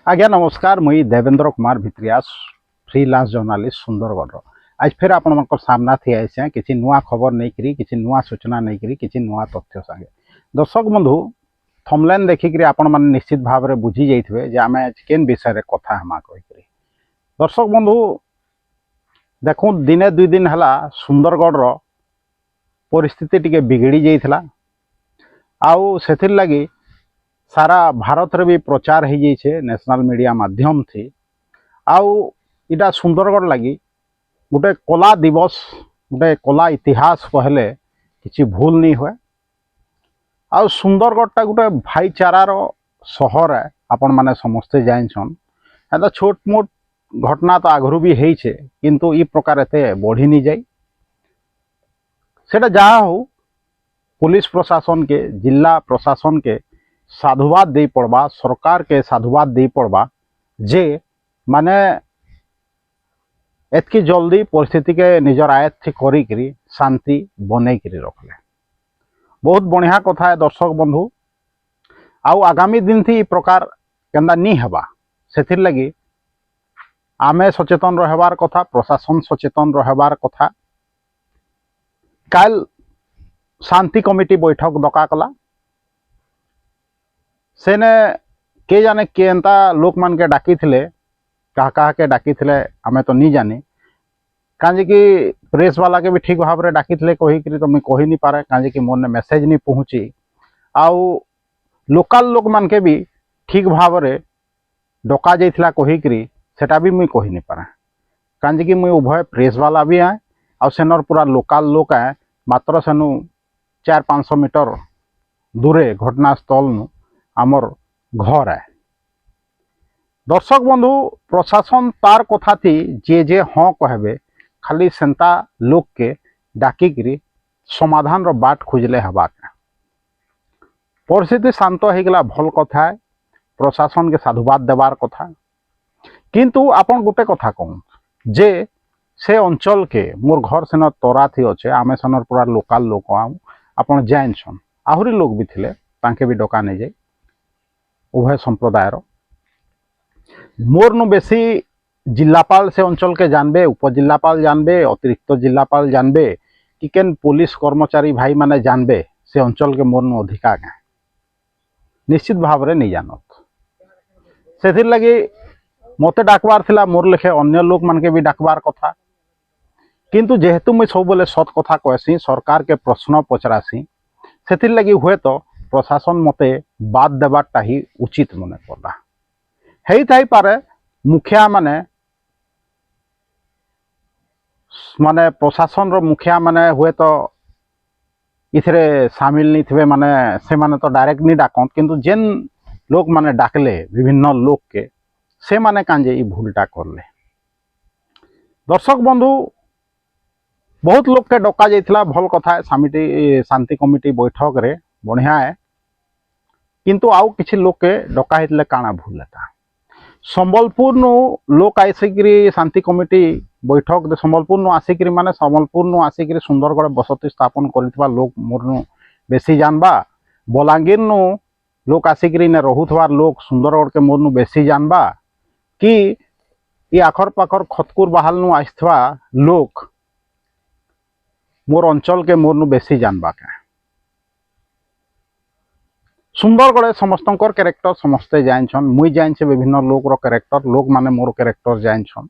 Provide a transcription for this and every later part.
आज्ञा नमस्कार मुई देवेंद्र कुमार भित्रिया फ्रीलांस जर्नालीस्ट सुंदरगढ़। आज फिर आपण सामना थी आए किसी नुआ खबर नहीं करी किसी नुआ सूचना नहीं करी किसी नुआ तथ्य संगे। दर्शक बंधु थंबनेल देखिक आपण मैंने निश्चित भाव में बुझी जाइए जे आम केन विषय रे कथा हमा कही। दर्शक बंधु देखो दिने दुई दिन है सुंदरगढ़ परिस्थिति टिके बिगड़ी जाइए आउ से लगी सारा भारत रे भी प्रचार हो जाइए नेशनल मीडिया माध्यम थी। आउ इटा सुंदरगढ़ लगी गोटे कला दिवस गोटे कला इतिहास कहले किसी भूल नहीं हुए। आउ सुंदरगढ़ गोटे भाईचारार सहर है आपण माने समस्ते जानछन। तो छोट मोट घटना तो आगरू भी होइछे किंतु ई प्रकार एते बढ़ी नहीं जाए। सेटा जहा हो पुलिस प्रशासन के जिला प्रशासन के साधुवाद दे पड़वा, सरकार के साधुवाद दे पड़वा जे माने एतकी जल्दी परिस्थिति के निजर आयत्त करी शांति बनै करी रखले बहुत बढ़िया कथा है। दर्शक बंधु आउ आगामी दिन थी प्रकार केंदा नहीं हवा से लगी आमे सचेतन रहबार कथा, प्रशासन सचेतन रहबार कथा। काल शांति कमिटी बैठक डका कला सेने के जाने केनता लोक मान के डाकी थिले कहा के डाकी थिले आमे तो नहीं जानी काजे कि प्रेस वाला के भी ठीक भाव में डाकी थिले कही तो मुझे कही नहीं पारे काजे कि मोर मेसेज नहीं पहुँची। आउ लोकल लोक मान के भी ठीक भाव में डका जाइथिला कही सेटा भी मुझे कही नहीं पारे काजे कि मुझे उभय प्रेस वाला भी आए और सेनर पूरा लोकल लोक आए मात्र सेनु 400-500 मीटर दूरे घटनास्थल नु आमर घर है। दर्शक बंधु प्रशासन तार कथा थी जे हाँ कहबे खाली सेंता लोक के डाकिकी समाधान रो बाट खोजले हवा परिस्थिति शांत हो गला भल कथा है। प्रशासन के साधुवाद देवार कथा किंतु आपन गोटे कथा कहूँ जे से अंचल के मोर घर सेन तोरा थी अच्छे आमे सेनर पूरा लोकल लोक आपन जानछन आहरी लोग भी थिले तांके भी डका नहीं जाए उभय संप्रदायर मोर नु बेसी जिलापाल से अंचल के जानबे, उपजिलापाल जानबे, अतिरिक्त जिलापाल जानबे कि केन पुलिस कर्मचारी भाई माने जानबे से अंचल के मोर नु अधिका गाँ निश्चित भाव में नहीं जानत। से लगी मते डाकबार थिला मोर लेखे अन्य लोक मान के भी डाकबार कथा किंतु जेहेतु मुझे सब बोले सत कथा कहसी सरकार के प्रश्न पचरासी से लगी हुए तो प्रशासन मते बाद देवाटा ही उचित मन पड़ा है पारे। मुखिया माने माने प्रशासन रो मुखिया माने हुए तो इथरे सामिल नहीं थे माने से माने तो डायरेक्ट नहीं डाकत किंतु जेन लोग माने डाकले विभिन्न लोग के से माने कांजे ई भूलटा करले। दर्शक बंधु बहुत लोग के डका जाइथिला भल कथा है शांति कमिटी बैठक रे बढ़िया है किंतु आउ किसी लोग के डका होते काना भूल था संबलपुर नु लोक आसिकी शांति कमिटी बैठक संबलपुर नु आसिकी माने संबलपुर नु आसिकी सुंदरगढ़ बसति स्थापन करथिबा लोक मोर नु बेसी जानबा। बलांगीर नु लोक आसिकी ने रहुथवार लोक सुंदरगढ़ के मोर नु बेसी जानबा कि ये आखर पाखर खतकुर बहाल नु आस्थवा लोक मोर अंचल के मोर नु बेसी जानबा के। सुंदरगढ़ समस्त कैरेक्टर समस्ते जानछन मुई जानछे विभिन्न लोक रो कैरेक्टर लोक माने मोर कैरेक्टर जानछन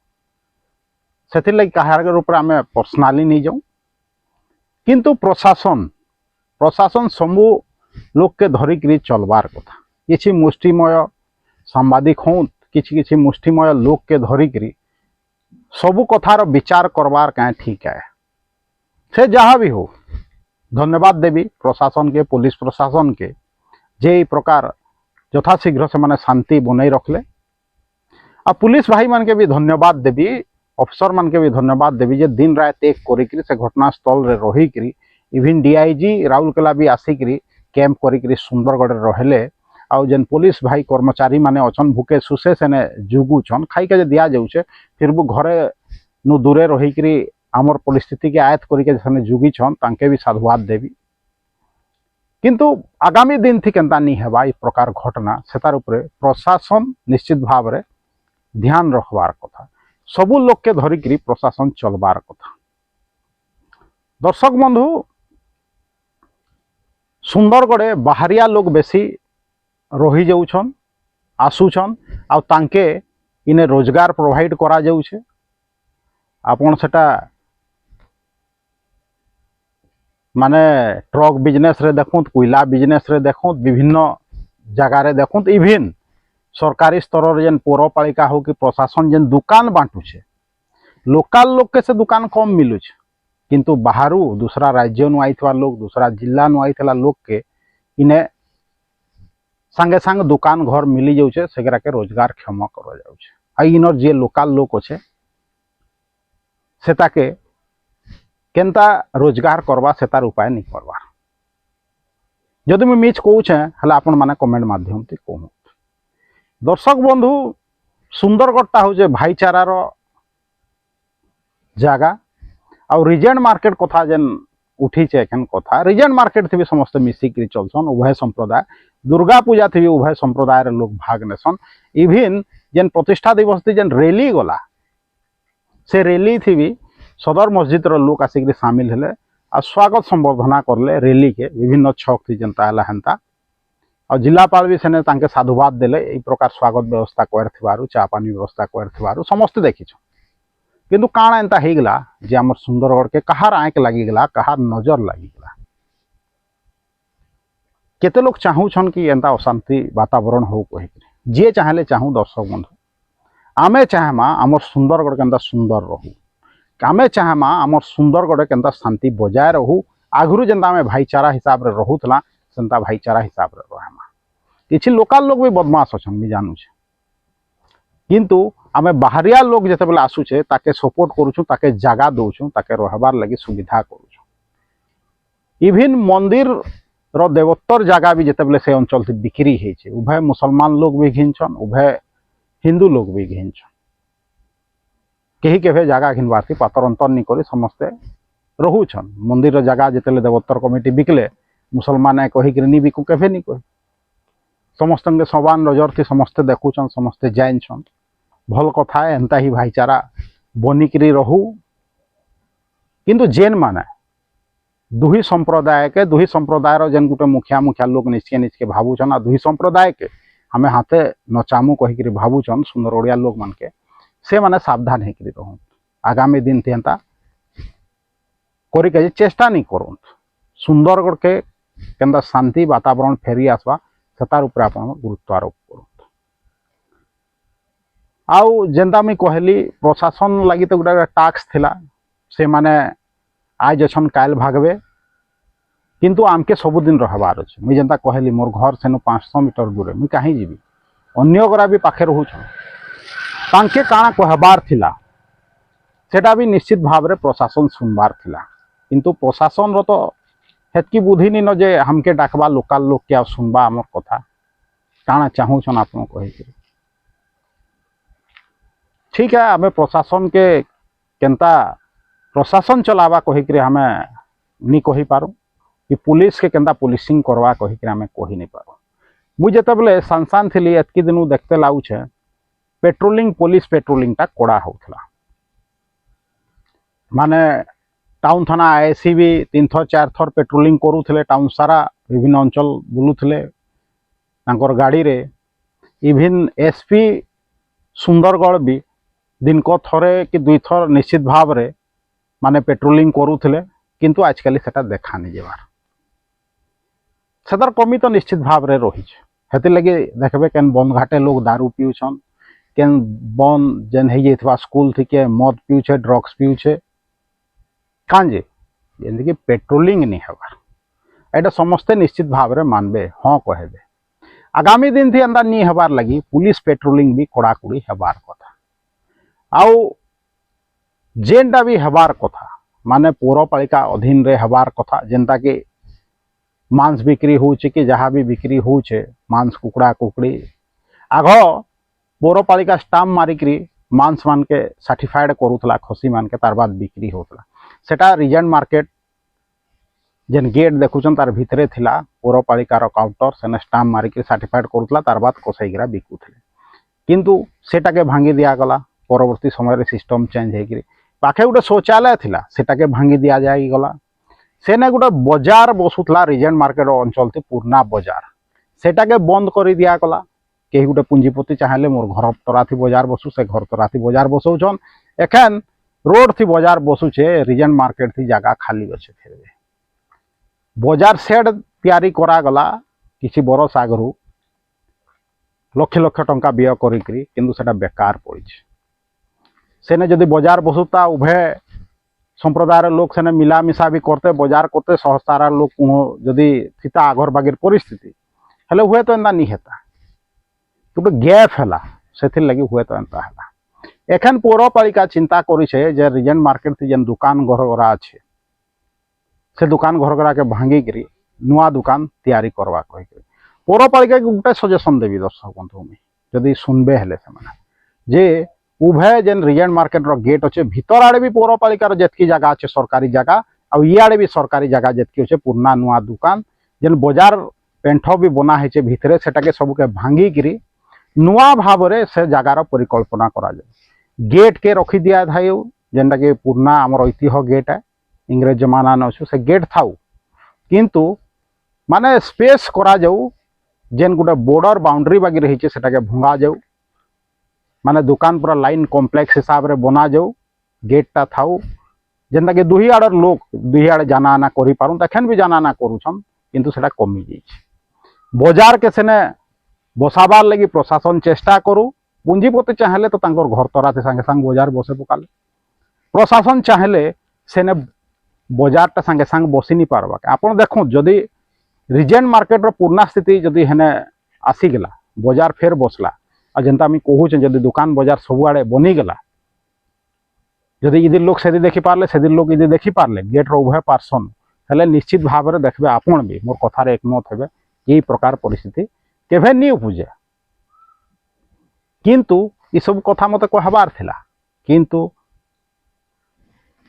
से लगी कहार ऊपर आम पर्सनाली नहीं जाऊँ किंतु प्रशासन सबू लोक के धरिकी चलबार कथा किसी मुष्टिमय सांबादिक हूँ किसी मुष्टिमय लोक के धरिकी सबू कथार विचार करवार क्या ठीक है। से जहाँ भी हो धन्यवाद देवी प्रशासन के पुलिस प्रशासन के जे प्रकार यथाशीघ्र से माने शांति बनई रखले आ पुलिस भाई मान के भी धन्यवाद देवी अफसर मान के भी धन्यवाद देवी जे दिन रात एक करिकरी से घटनास्थल रे रहीकरी इवन डीआईजी राउरकेला भी आसिकरी कैंप करिकरी सुंदरगढ़ रहले आउ जेन पुलिस भाई कर्मचारी माने अछन भूखे सुसे सेने जुगुछन खाई के दिया जाउछे फिर वो घरे नु दूरे रहीकरी आमर परिस्थिति के आयत्त करिके सेने जुगी छन तांके भी साधुवाद देवी। किंतु आगामी दिन थी केंता नहीं हेबा ई प्रकार घटना सेतार उपरे प्रशासन निश्चित भाव रे ध्यान रखबार कथा सबू लोक के धरिकी प्रशासन चलबार कथा। दर्शक बंधु सुंदरगढ़े बाहरिया लोग बेसी रही जाउछन आसुछन आ तांके इने रोजगार प्रोवाइड करा जाउछे। आपन सेटा माने ट्रक बिजनेस रे देखुत कोयला बिजनेस रे देखुत विभिन्न जगार रे देखुत इभिन सरकारी स्तर रे जेन पौरपालिका हो कि प्रशासन जेन दुकान बांटुछे लोकल लोग के से दुकान कम मिलुछे किंतु बाहरु दूसरा राज्य नु आइथवा लोग दूसरा जिला नु आइथला लोग के इने संगे संग दुकान घर मिली जाउछे सेगरा के रोजगार क्षम कर जाउछे। आ इनर जे लोकल लोक अच्छे सेता के केंता रोजगार करवा सेतार उपाय नहीं करवा। जदि मुझे मिछ कहूचे हला आपण माने कमेंट माध्यम से कहूँ। दर्शक बंधु सुंदरगढ़टा हूँ भाईचारार जगह आ रिजेंट मार्केट कथा जेन उठीचे एखन कथा रिजेंट मार्केट थी भी समस्ते मिसिक चलसन उभय संप्रदाय दुर्गा पूजा थी भी उभय संप्रदाय लोग भाग नेसन। इभिन जेन प्रतिष्ठा दिवस थी जेन रैली गला से रैली थी भी सदर मस्जिद लोग आसिक सामिल हेले आ स्वागत संबर्धना करले रैली के विभिन्न छक थी जनता है हेन्ता और जिलापाल भी सेने तांके साधुवाद देले ई प्रकार स्वागत व्यवस्था कर चा पानी व्यवस्था कर समस्ते देखी किंतु काण एंता हेगला जे आमर सुंदरगढ़ के कहार आँख लगिगला कहार नजर लगिगला। केते लोग चाहूछन कि एंता अशांति वातावरण हो कह जे चाहेले चाहू। दर्शक बंधु आमे चाहेमा आमर सुंदरगढ़ केंता सुंदर रहू आमे चाहेमा आमर सुंदरगढ़ केंता शांति बजाय रहू आगुरु जेंता आमे भाईचारा हिसाब रे रहूथला सेंता भाईचारा हिसाब रे रहमा। किछि लोकल लोग भी बदमाश अछन मी जानू छे किंतु आमे बाहरिया लोग जते बेला आसुछे ताके सपोर्ट करूछु ताके जगह दउछु ताके रहबार लगी सुविधा करूछु। इभिन मंदिर रो देवोत्तर जगह भी जते बेले से अंचल से बिक्री हेछे उभय मुसलमान लोग भी घिनछन उभय हिंदू लोग भी घिनछन कहीं केभे जगह घिनबार थी पातर अंतर नहीं करी समस्ते रहूछन। मंदिर जगह जिते देवोत्तर कमिटी बिकले मुसलमान कही नहीं बिकू केभे नहीं कही समस्त समान नजर थी समस्ते देखुछन समस्ते जानछन भल कथा एंता ही भाईचारा बनिकी रहू। किंतु जेन माने दुही संप्रदाय जेन गुटे मुखिया मुखिया लोग निचके निचके भावुछन आ दुही संप्रदाय के हमें हाथे नचामु कहीकि भावुछन सुंदर ओडिया लोग मन के से माने सावधान हेकि रहूँ। आगामी दिन थी एंता करी चेष्टा नहीं करूँ सुंदरगढ़ के केंता शांति वातावरण फेरी आसवा सेतार ऊपर आपण गुरुत्व आरोप करूँ। आउ जेंता मुई कहली प्रशासन लगी तो गोटे टास्क थिला से माने आज अछन काल भागबे किंतु आमके सबुदिन रहबार अच्छे। मुई जेंता कहली मोर घर सेनु 500 मीटर दूर मुई कहीं जीवी अन्य गरा भी पाखे रहूछन तांके काଣା कहबार थिला सेटा भी निश्चित भाव रे प्रशासन सुनबार थिला किंतु प्रशासन रो तो हेतकी बुद्धि नहीं न जे हमके डाकबा लोकल लोग के सुनबा आमर कथा काଣା चाहूछन आपन कहि। ठीक है आमे प्रशासन के केंता प्रशासन चलावा कहीकि हमें नहीं कही पारू कि पुलिस के केंता पुलिसिंग करवा कहीकि हमें कही नहीं पारू। मुझे जिते बेले सांसान थी एतकी दिन देखते लाଗୁଛେ पेट्रोलिंग पुलिस पेट्रोलिंगटा कड़ा होता माने टाउन थाना आईएससी भी 3 थर 4 थर पेट्रोलिंग करूले टाउन सारा विभिन्न अंचल बुलूले गाड़ी रे। इभिन एसपी सुंदरगढ़ भी दिन को थरे कि 2 थर निश्चित भाव रे माने पेट्रोलिंग करूले किंतु आजकल सेटा देखा नहीं जेबार सेदार कमी तो निश्चित भाव रे रही हेति लगे देखबे केन बंद घाटे लोग दारू पिउछन केन बंद जेन हे जेथवा स्कूल थी के मद पिउछे ड्रग्स पिउछे कांजे जेंदि पेट्रोलिंग नहीं हबार एटा समस्ते निश्चित भाव रे मानबे हाँ कहबे। आगामी दिन थी अंदर नहीं हबार लगी पुलिस पेट्रोलिंग भी कड़ाकड़ी हबार कथा आउ जेनटा भी हबार कथा माने पौरपालिका अधीन रे हबार कथा जेनता कि मांस बिक्री होउछे कि जहाँ भी बिक्री होउछे मांस कुकड़ा कुकड़ी आग पौरपालिका स्टाम्प मारिकी मांस मान के सर्टिफाइड करूला खसी मान के तार बाद बिक्री होता सेटा रिजेंट मार्केट जेन गेट देखुचन तार भितरे थिला पौरपालिकार काउंटर सेने स्टाम्प मारिक सर्टिफाइड करुला तार बाद कसाईरा बिकुले किंतु सेटाके भांगी दिया गला परवर्ती समय सिस्टम चेंज होकर पाखे गोटे शौचालय थिला सेटाके भांगी दिया जाई गला सेने गोटे बजार बसुला रिजेंट मार्केट अंचल थी पुरना बजार सेटाके बंद कर दिया गला कहीं गोटे पुंजीपति चाहले मोर घर तरा थी बजार बसु से घर तरा थी बजार बसौछन एखन रोड थी बजार बसुचे रिजेंट मार्केट थी जगह खाली अच्छे फिर बजार सेड तैयारी करा गला किसी बरस आगु लक्ष लक्ष टंका व्यय करी किंतु सेटा बेकार पड़ी सेने जदि बजार बसुता उभय संप्रदायर लोक सेने मिलामिशा भी करते बजार करते सहस्तार लोक जदि थीता आगर बागिर परिस्थिति हेले हुए तो एंता नहीं हेता गोटे गैप है से लगी हुए तो एंता है एखन पौरपालिका चिंता करिछे जे रिजेंट मार्केट थी जेन दुकान घरगरा अच्छे से दुकान घरगरा के भांगिकी नुआ दुकान तैयारी करवा कही पौरपालिका गोटे सजेसन देवी दर्शक बंधु जदि सुनबे हेले जे उभय जेन रिजेंट मार्केट रो गेट अच्छे भीतर आड़े भी पौरपालिकार जेतकी जगह अच्छे सरकारी जगह आ इे भी सरकारी जगह जेतकी अच्छे पुराना नुआ दुकान जेन बजार पेंठ भी बना है भितरे सेटाके सबके भांगिकी नुआ भाव से जगार परिकल्पना करा जाए गेट के रखी दिया था जेनटा कि पुराना आमर ऐतिह्य गेट है इंग्रेज जमाना न अच्छे से गेट थाउ किंतु माने स्पेस करा जाऊ जेन गोटे बॉर्डर बाउंड्री बागी रही है सेटाके भंगा जाऊ माने दुकान पूरा लाइन कॉम्प्लेक्स हिसाब रे बना जाऊ गेटटा थाउ जेनटा कि दुही आड़र लोक दुही आड़े जाना आना करि पारुन तखन भी जाना आना करूछन किंतु सेटा कमी जाइछ बजार के सेने बसाबार लगी प्रशासन चेष्टा करू पुंजीपति चाहले तो तांकर घर तराते संगे संग बजार बसे पकाले प्रशासन चाहले सेने बजारटा संगे संग बसी नहीं पारबा आपन देखो जदि रिजेंट मार्केट रो पुराना स्थिति जदि हेने आसीगला बजार फेर बसला आ जेनता आम कहूचे जदि दुकान बजार सबुआड़े बनीगला जदि इधर लोग से देखी पारले से लोग इधर देखी पारले गेट रो उभय पार्सन हेले निश्चित भाव में देखबे आपण भी मोर कथार एकमत हेबे यही प्रकार परिस्थिति केभे नहीं उपजे किंतु ये सब कथा मत कहबार थिला किंतु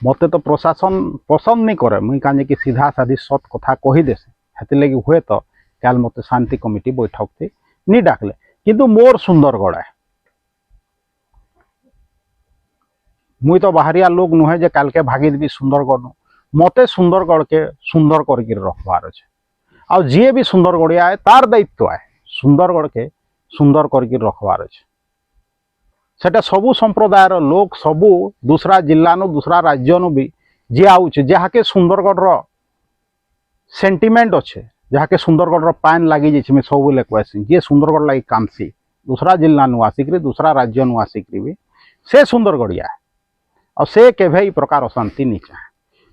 मते तो प्रशासन पसंद नहीं करे मुई काजे कि सीधा साधी सत कथा कही देसे हेति लगी हुए तो काल मते शांति कमिटी बैठक थी नहीं डाकले किंतु मोर सुंदरगढ़ है मुई तो बाहरिया लोग नुहे जे काल के भागी देवी सुंदरगढ़ मते सुंदरगढ़ के सुंदर करके रखबार अच्छे आ जी भी सुंदरगढ़िया है तार दायित्व है सुंदरगढ़ के सुंदर करके रखबार अच्छे सेटा सबू संप्रदायर लोक सबू दूसरा जिला नु दूसरा राज्य नु भी जी आउचे जहाँके सुंदरगढ़ रो सेंटिमेंट अच्छे जहाँके सुंदरगढ़ रो पान लगी जाइए मैं सब बोले कहसी जी सुंदरगढ़ लगी कामसी दूसरा जिला नु आसिक दूसरा राज्य नु आसिक भी से सुंदरगढ़िया है और से केभे ई प्रकार अशांति नहीं चाहे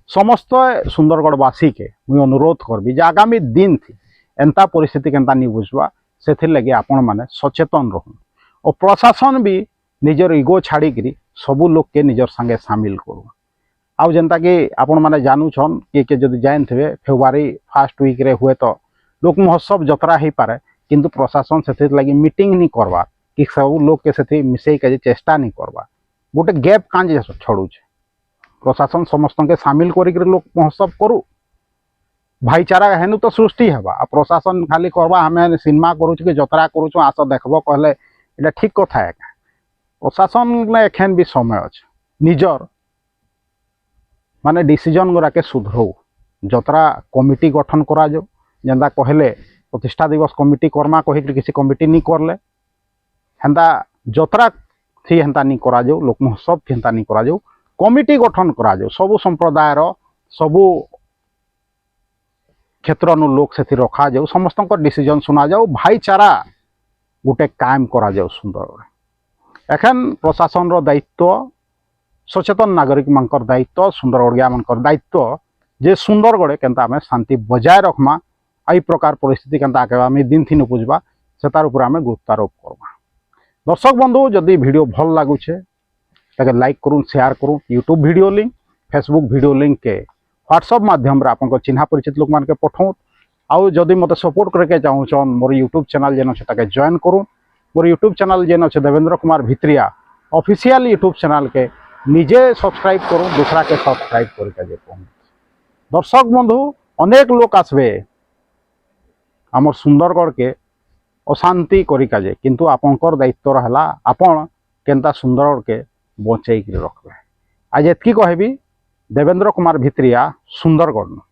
समस्त सुंदरगढ़वासी के मुझे अनुरोध करबी जे आगामी दिन थी एंता परिस्थिति केनता नहीं बुझवा से लगे आपण माने सचेतन रहूँ और प्रशासन भी निजर इगो छाड़ी सबू लोग के निजर संगे सामिल करूँ आउ जनता कि आपण माने जानूछन किए जदि जान थे फेब्रुआरी फास्ट वीक रे हुए तो लोक महोत्सव जतरा हो पारे किंतु प्रशासन से लगी मीटिंग नहीं करवा कि सब लोग के से मिसई के चेष्टा नहीं करवा गोटे गैप कांजे छड़ुचे प्रशासन समस्त के सामिल कर लोक महोत्सव करू भाईचारा हेनु तो सृष्टि हेबा आ प्रशासन खाली करवा हमें सिनेमा करूँ कि जतरा करूँ आस देखब कहले ये ठीक कथा है प्रशासन ने एखन भी समय अच्छे निजर माने डिसीजन गुरा के सुधरऊ जतरा कमिटी गठन करा जाऊ जेनता कहले प्रतिष्ठा दिवस कमिटी करमा कही किसी कमिटी नहीं करले हेन्ता जतरा थी हेन्ता नहीं करा जाऊ लोक महोत्सव थी हेन्ता नहीं करा जाऊ कमिटी गठन करा जाऊ सबू संप्रदायर सबू क्षेत्र लोक से रखा जाऊ समस्त डिसीजन सुना जाऊ भाईचारा गोटे कायम करा जाऊ सुंदरगढ़ एखन प्रशासन रो दायित्व सचेतन नागरिक मानकर दायित्व सुंदरगढ़िया मानकर दायित्व जे सुंदरगढ़ केनता आम शांति बजाय रखमा आई प्रकार परिस्थिति केनता आगामी दिन थी बुझवा से तार ऊपर आम गुरुत्वारोप करवा दर्शक बंधु जदि वीडियो भल लगुचे ताके लाइक करूँ शेयर करूँ YouTube video link Facebook video link के व्हाट्सएप माध्यम आपन चिन्हा परिचित लोक मान के पठाऊँ आउ जदि मत सपोर्ट करके चाहून मोर यूट्यूब चैनल जेन अच्छे जॉइन करूँ मोर यूट्यूब चैनल जेन अच्छे Devendra Kumar Bhitriya official YouTube channel के निजे सब्सक्राइब करूँ दूसरा के सब्सक्राइब करके जे कहूँ दर्शक बंधु अनेक लोक आसबे आमर सुंदरगढ़ के अशांति करी काजे, किंतु आपनकर दायित्व रहला आपण केनता सुंदरगढ़ के बचेई रखबे। आज एतकी कहबी, देवेंद्र कुमार भित्रिया, सुंदरगढ़।